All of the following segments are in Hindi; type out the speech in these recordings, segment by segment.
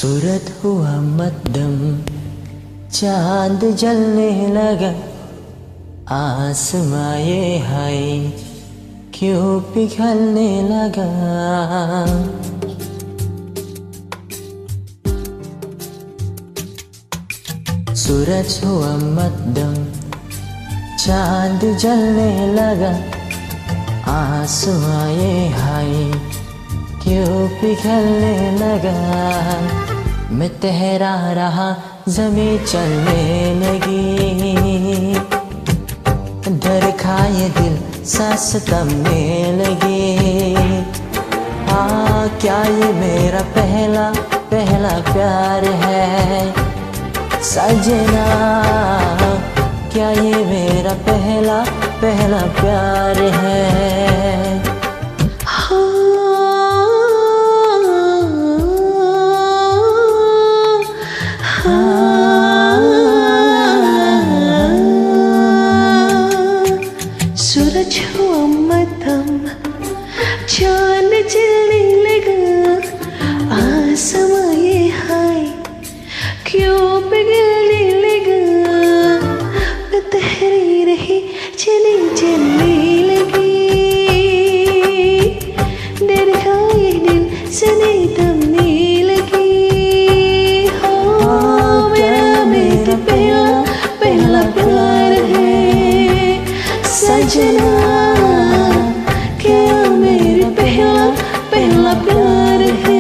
सूरत हुआ मध्यम, चांद जलने लगा, आसमां ये हाय क्यों पिघलने लगा। सूरज हुआ मध्यम, चांद जलने लगा, आसमां ये हाय क्यों पिघलने लगा। मैं तैरा रहा, ज़मीं चलने लगी, डर खाए दिल सांस थमने लगी। क्या ये मेरा पहला पहला प्यार है सजना, क्या ये मेरा पहला पहला प्यार है। सूरज हुआ मध्यम, चांद जलने लगा, आसमां ये हाय क्यों पिघलने लगा। मैं तैरती रही, चली चलने लगी, डर खाए दिल सने थमने लगी। मेरा मेरा पहला पहला प्यार है सजना, क्या मेरा पहला पहला प्यार है।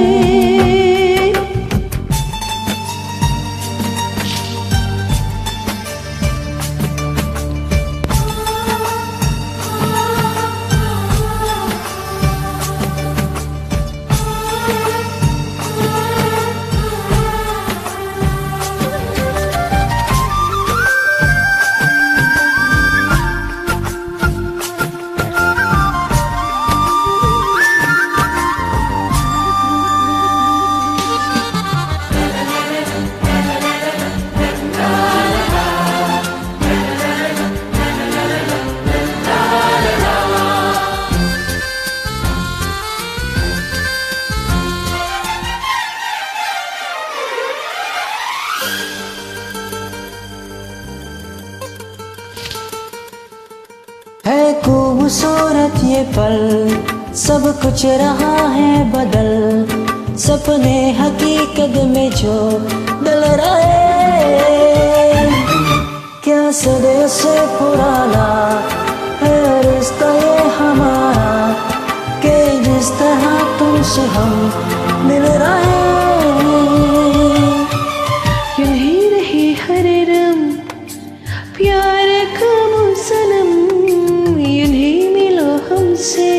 है खूबसूरत ये पल, सब कुछ रहा है बदल, सपने हकीकत में जो डल रहे। क्या सदियों से पुराना है रिश्ता ये हमारा, कि जिस तरह तुमसे हम मिल रहे। यही रहे हर रम प्यार का सनम, यही मिलो हमसे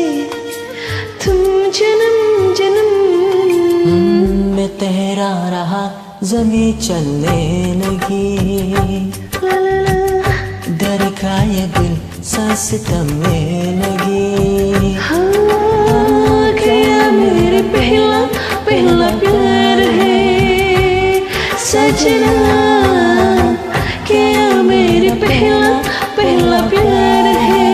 तुम जन्म जन्म। मैं तैरा रहा, ज़मीं चलने लगी, डर खाए दिल सांस थमने लगी। क्या मेरे पहला पहला प्यार है सजना, क्या मेरे पहला पहला प्यार है।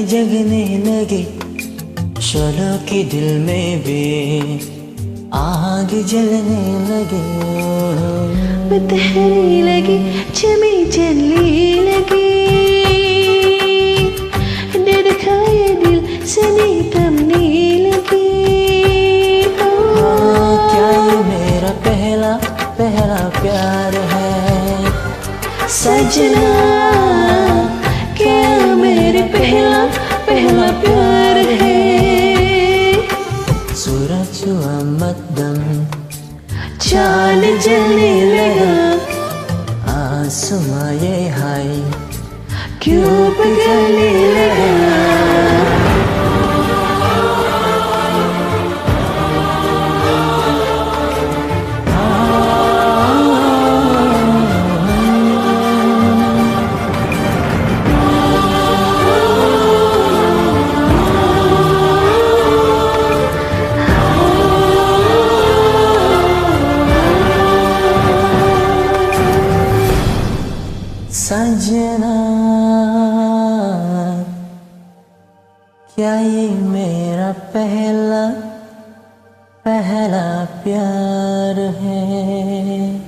जगने लगी, शोलों की दिल में भी आग जलने लगी। मैं तहरी लगी, चमी चलने लगी, धड़काए दिल सने थमने लगी। क्या ये मेरा पहला पहला प्यार है सजना, क्या मेरे पहला पहला प्यार है। सूरज हुआ मध्यम, चांद जलने लगा, आसमां ये हाय क्यों पिघलने लगा। सजना, क्या ये मेरा पहला पहला प्यार है।